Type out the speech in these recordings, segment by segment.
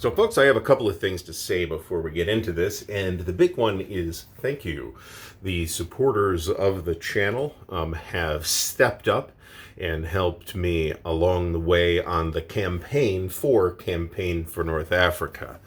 So folks, I have a couple of things to say before we get into this, and the big one is thank you. The supporters of the channel have stepped up and helped me along the way on the Campaign for North Africa,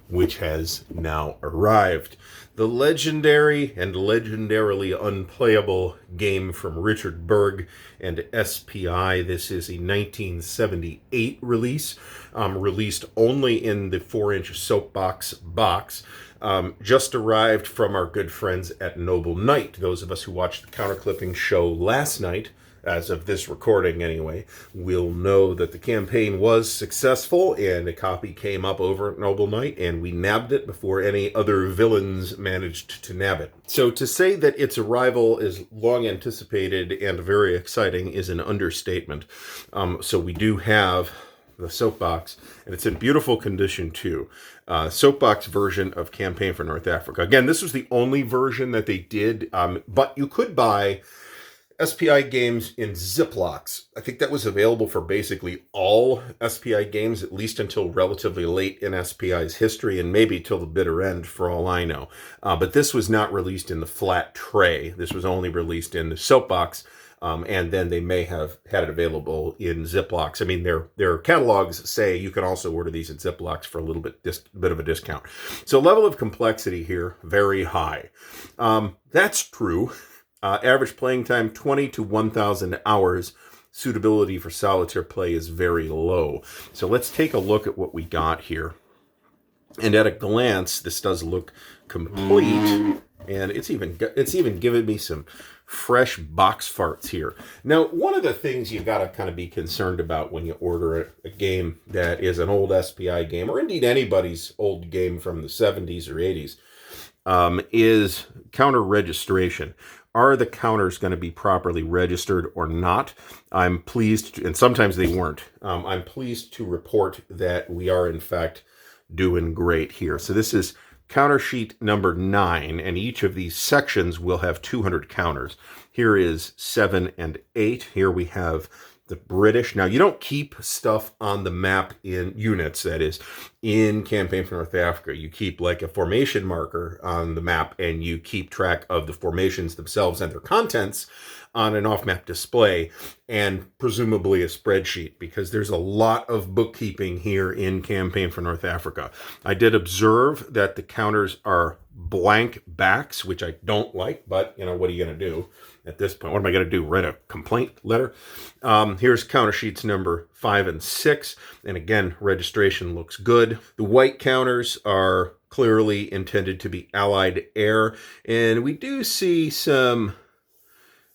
which has now arrived. The legendary and legendarily unplayable game from Richard Berg and SPI. This is a 1978 release, released only in the 4-inch soapbox box. Just arrived from our good friends at Noble Knight. Those of us who watched the counterclipping show last night, as of this recording anyway, will know that the campaign was successful and a copy came up over at Noble Knight and we nabbed it before any other villains managed to nab it. So to say that its arrival is long anticipated and very exciting is an understatement. So we do have the soapbox, and it's in beautiful condition too. Soapbox version of Campaign for North Africa. Again, this was the only version that they did, but you could buy SPI games in Ziplocs. I think that was available for basically all SPI games, at least until relatively late in SPI's history, and maybe till the bitter end, for all I know. But this was not released in the flat tray. This was only released in the soapbox, and then they may have had it available in Ziplocs. I mean, their catalogs say you can also order these in Ziplocs for a little bit of a discount. So level of complexity here, very high. That's true. Average playing time, 20 to 1,000 hours. Suitability for solitaire play is very low. So let's take a look at what we got here. And at a glance, this does look complete. And it's even given me some fresh box farts here. Now, one of the things you've got to kind of be concerned about when you order a game that is an old SPI game, or indeed anybody's old game from the 70s or 80s, is counter registration. Are the counters going to be properly registered or not? I'm pleased, and sometimes they weren't. I'm pleased to report that we are, in fact, doing great here. So this is counter sheet number 9, and each of these sections will have 200 counters. Here is 7 and 8. Here we have the British. Now, you don't keep stuff on the map in units, that is, in Campaign for North Africa. You keep like a formation marker on the map, and you keep track of the formations themselves and their contents on an off-map display, and presumably a spreadsheet, because there's a lot of bookkeeping here in Campaign for North Africa. I did observe that the counters are blank backs, which I don't like, but, you know, what are you going to do at this point? What am I going to do? Write a complaint letter? Here's counter sheets number 5 and 6. And again, registration looks good. The white counters are clearly intended to be Allied air. And we do see some,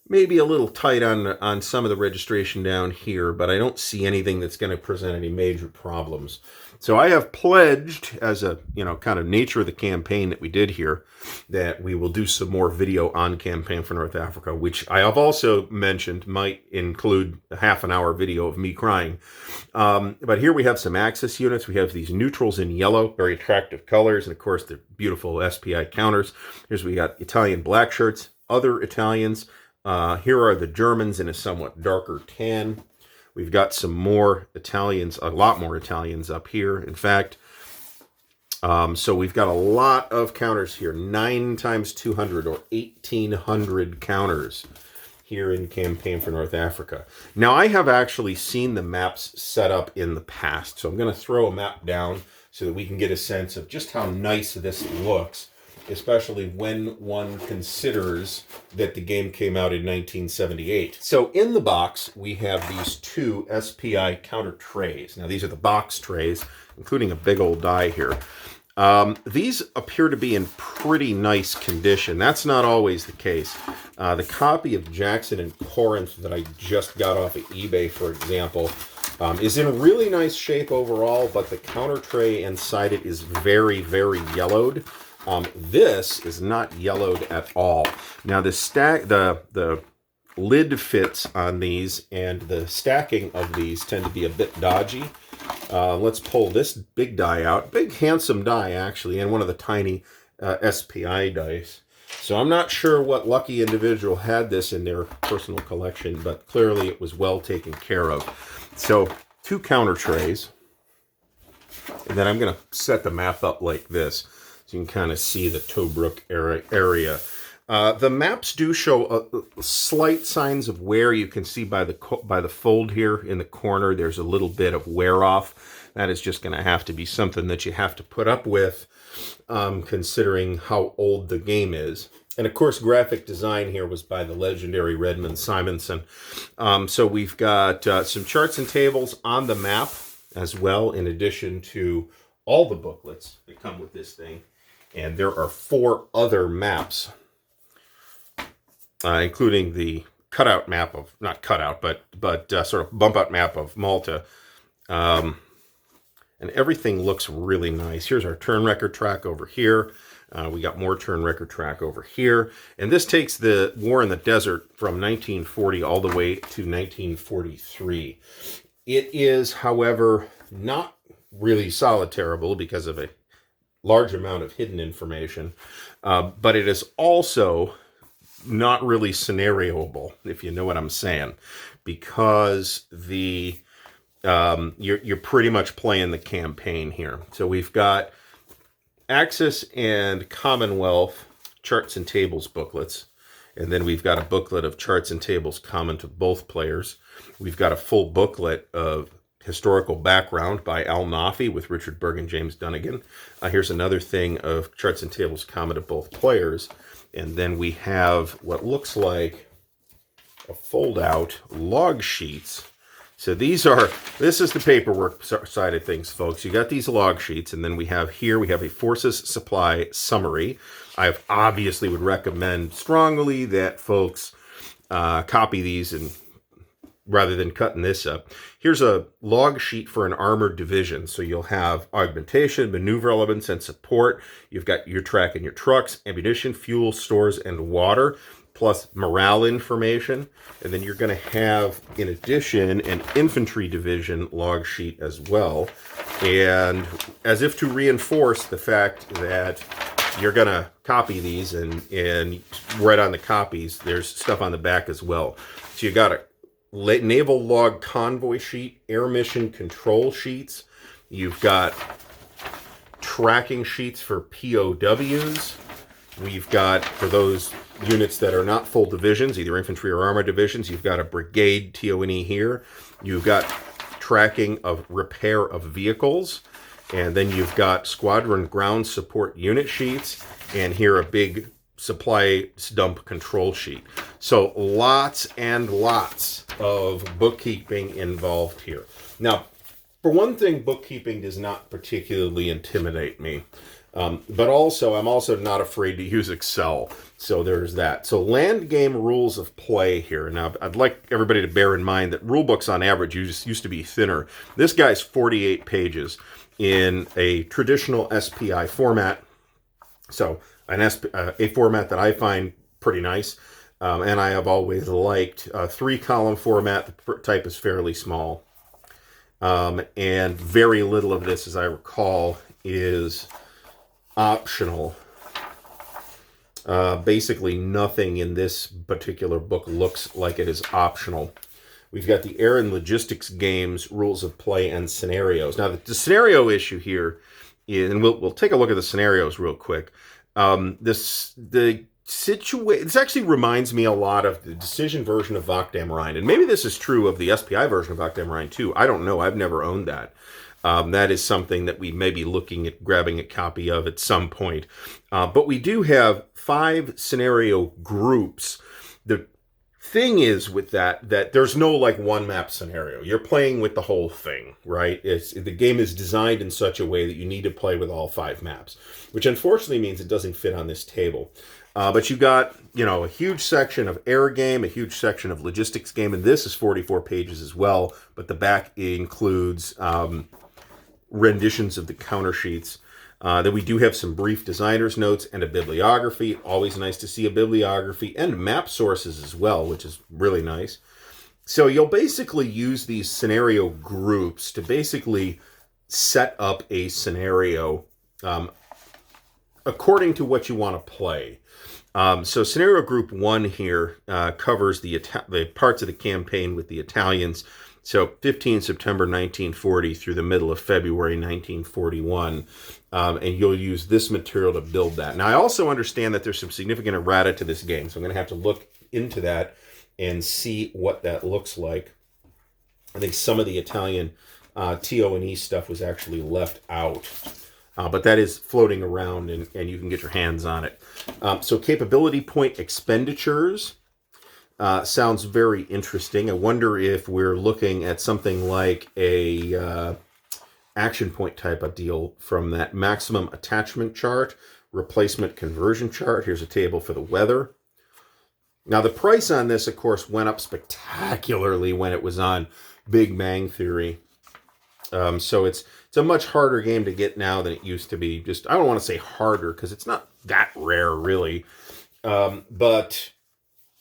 maybe a little tight on some of the registration down here, but I don't see anything that's going to present any major problems. So I have pledged, as a, kind of nature of the campaign that we did here, that we will do some more video on Campaign for North Africa, which I have also mentioned might include a half-an-hour video of me crying. But here we have some Axis units. We have these neutrals in yellow, very attractive colors, and of course the beautiful SPI counters. Here's we got Italian black shirts, other Italians. Here are the Germans in a somewhat darker tan. We've got some more Italians, a lot more Italians up here, in fact. So we've got a lot of counters here, 9 times 200 or 1,800 counters here in Campaign for North Africa. Now, I have actually seen the maps set up in the past, so I'm going to throw a map down so that we can get a sense of just how nice this looks, especially when one considers that the game came out in 1978. So in the box, we have these 2 SPI counter trays. Now, these are the box trays, including a big old die here. These appear to be in pretty nice condition. That's not always the case. The copy of Jackson and Corinth that I just got off of eBay, for example, is in really nice shape overall, but the counter tray inside it is very, very yellowed. This is not yellowed at all. Now the lid fits on these, and the stacking of these tend to be a bit dodgy. Let's pull this big die out. Big, handsome die, actually, and one of the tiny SPI dice. So I'm not sure what lucky individual had this in their personal collection, but clearly it was well taken care of. So 2 counter trays. And then I'm going to set the map up like this so you can kind of see the Tobruk area. The maps do show slight signs of wear. You can see by the fold here in the corner, there's a little bit of wear off. That is just going to have to be something that you have to put up with, considering how old the game is. And of course, graphic design here was by the legendary Redmond Simonson. So we've got some charts and tables on the map as well, in addition to all the booklets that come with this thing. And there are 4 other maps, including the cutout map of, not cutout, but sort of bump out map of Malta. And everything looks really nice. Here's our turn record track over here. We got more turn record track over here. And this takes the War in the Desert from 1940 all the way to 1943. It is, however, not really solitairable because of a large amount of hidden information. But it is also not really scenarioable, if you know what I'm saying, because the you're pretty much playing the campaign here. So we've got Axis and Commonwealth charts and tables booklets, and then we've got a booklet of charts and tables common to both players. We've got a full booklet of historical background by Al Nafi with Richard Berg and James Dunnigan. Here's another thing of charts and tables common to both players. And then we have what looks like a fold-out log sheets. So this is the paperwork side of things, folks. You got these log sheets, and then we have a forces supply summary. I obviously would recommend strongly that folks copy these and rather than cutting this up. Here's a log sheet for an armored division. So you'll have augmentation, maneuver elements, and support. You've got your track and your trucks, ammunition, fuel, stores, and water, plus morale information. And then you're going to have, in addition, an infantry division log sheet as well. And as if to reinforce the fact that you're going to copy these, and right on the copies, there's stuff on the back as well. So you got a naval log convoy sheet, air mission control sheets. You've got tracking sheets for POWs. We've got, for those units that are not full divisions, either infantry or armored divisions, you've got a brigade TONE here. You've got tracking of repair of vehicles. And then you've got squadron ground support unit sheets. And here a big supply dump control sheet. So lots and lots of bookkeeping involved here. Now, for one thing, bookkeeping does not particularly intimidate me. But also, I'm also not afraid to use Excel. So there's that. So land game rules of play here. Now, I'd like everybody to bear in mind that rule books on average used to be thinner. This guy's 48 pages in a traditional SPI format. So a format that I find pretty nice. And I have always liked a 3-column format. The type is fairly small. And very little of this, as I recall, is optional. Basically nothing in this particular book looks like it is optional. We've got the air and logistics games, rules of play, and scenarios. Now, the scenario issue here is, and we'll take a look at the scenarios real quick. This actually reminds me a lot of the decision version of Vakdam Rhine. And maybe this is true of the SPI version of Vakdam Rhine too. I don't know. I've never owned that. That is something that we may be looking at grabbing a copy of at some point. But we do have 5 scenario groups. The thing is with that there's no like one map scenario. You're playing with the whole thing, right? The game is designed in such a way that you need to play with all 5 maps, which unfortunately means it doesn't fit on this table. But you got, a huge section of air game, a huge section of logistics game, and this is 44 pages as well. But the back includes renditions of the counter sheets. Then we do have some brief designer's notes and a bibliography. Always nice to see a bibliography and map sources as well, which is really nice. So you'll basically use these scenario groups to basically set up a scenario according to what you want to play. So scenario group 1 here covers the parts of the campaign with the Italians So 15 September 1940 through the middle of February 1941. And you'll use this material to build that. Now, I also understand that there's some significant errata to this game, so I'm going to have to look into that and see what that looks like. I think some of the Italian TO&E stuff was actually left out. But that is floating around, and you can get your hands on it. So capability point expenditures sounds very interesting. I wonder if we're looking at something like a action point type of deal from that maximum attachment chart, replacement conversion chart. Here's a table for the weather. Now, the price on this, of course, went up spectacularly when it was on Big Bang Theory. So it's a much harder game to get now than it used to be. Just, I don't want to say harder because it's not that rare, really. But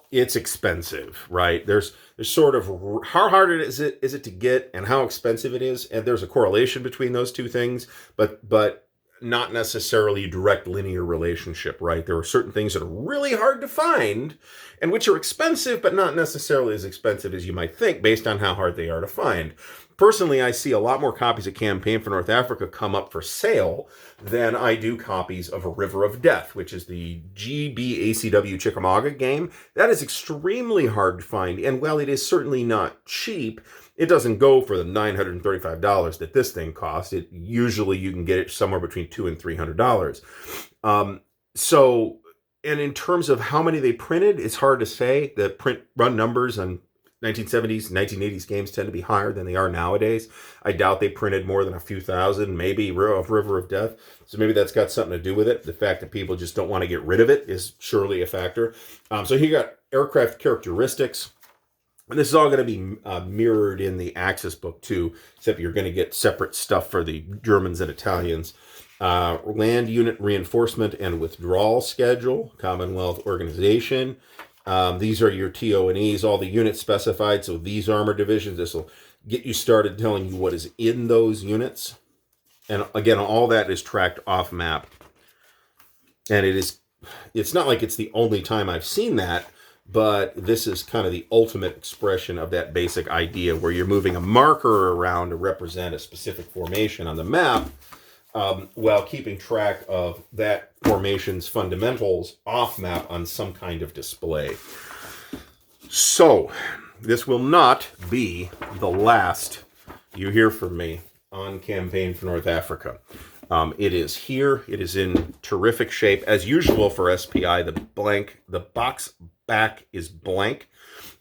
it's expensive, right? There's sort of how hard is it to get and how expensive it is, and there's a correlation between those two things, but not necessarily a direct linear relationship, right? There are certain things that are really hard to find and which are expensive, but not necessarily as expensive as you might think based on how hard they are to find. Personally, I see a lot more copies of Campaign for North Africa come up for sale than I do copies of A River of Death, which is the GBACW Chickamauga game. That is extremely hard to find, and while it is certainly not cheap, it doesn't go for the $935 that this thing costs. It usually you can get it somewhere between $200 and $300. So, and in terms of how many they printed, it's hard to say. The print run numbers on 1970s, 1980s games tend to be higher than they are nowadays. I doubt they printed more than a few thousand, maybe of River of Death. So maybe that's got something to do with it. The fact that people just don't want to get rid of it is surely a factor. So here you got aircraft characteristics. And this is all going to be mirrored in the Axis book too, except you're going to get separate stuff for the Germans and Italians. Land unit reinforcement and withdrawal schedule, Commonwealth organization. These are your TO&Es, all the units specified. So these armor divisions, this will get you started telling you what is in those units. And again, all that is tracked off map. And it's not like it's the only time I've seen that, but this is kind of the ultimate expression of that basic idea where you're moving a marker around to represent a specific formation on the map, while keeping track of that formation's fundamentals off map on some kind of display. So, this will not be the last you hear from me on Campaign for North Africa. It is here. It is in terrific shape. As usual for SPI, the box back is blank.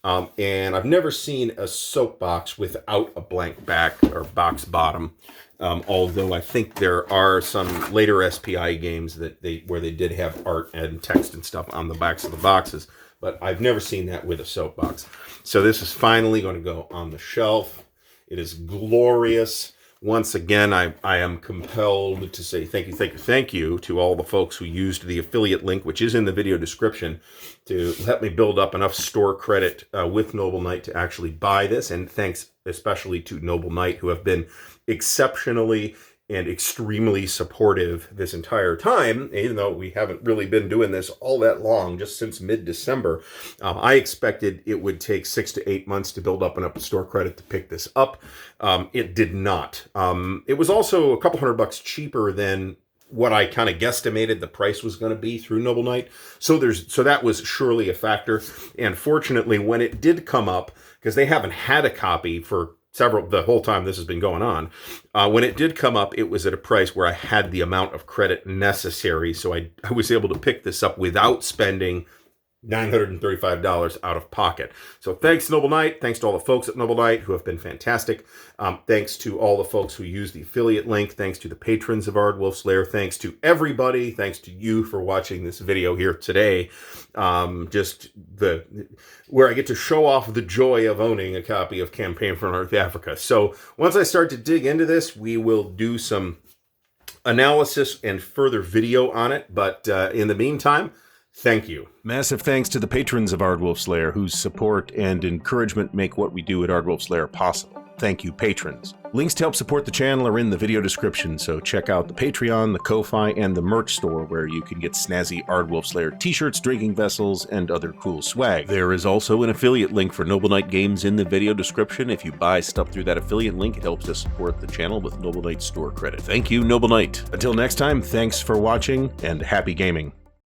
And I've never seen a soapbox without a blank back or box bottom. Although I think there are some later SPI games where they did have art and text and stuff on the backs of the boxes, but I've never seen that with a soapbox. So this is finally going to go on the shelf. It is glorious. Once again, I am compelled to say thank you to all the folks who used the affiliate link, which is in the video description, to help me build up enough store credit with Noble Knight to actually buy this. And thanks especially to Noble Knight, who have been exceptionally and extremely supportive this entire time, even though we haven't really been doing this all that long, just since mid-December. I expected it would take 6 to 8 months to build up enough store credit to pick this up. It did not. It was also a couple $100 cheaper than what I kind of guesstimated the price was going to be through Noble Knight. So that was surely a factor. And fortunately, when it did come up, because they haven't had a copy for the whole time this has been going on. When it did come up, it was at a price where I had the amount of credit necessary. So I was able to pick this up without spending $935 out of pocket. So thanks, Noble Knight. Thanks to all the folks at Noble Knight who have been fantastic. Thanks to all the folks who use the affiliate link. Thanks to the patrons of Ardwulf's Lair. Thanks to everybody. Thanks to you for watching this video here today. Where I get to show off the joy of owning a copy of Campaign for North Africa. So once I start to dig into this, we will do some analysis and further video on it. But in the meantime, thank you. Massive thanks to the patrons of Ardwulf's Lair, whose support and encouragement make what we do at Ardwulf's Lair possible. thank you, patrons. Links to help support the channel are in the video description, so check out the Patreon, the Ko-Fi, and the merch store where you can get snazzy Ardwulf Lair t-shirts, drinking vessels, and other cool swag. There is also an affiliate link for Noble Knight Games in the video description. If you buy stuff through that affiliate link, it helps us support the channel with Noble Knight store credit. Thank you, Noble Knight. Until next time, thanks for watching, and happy gaming.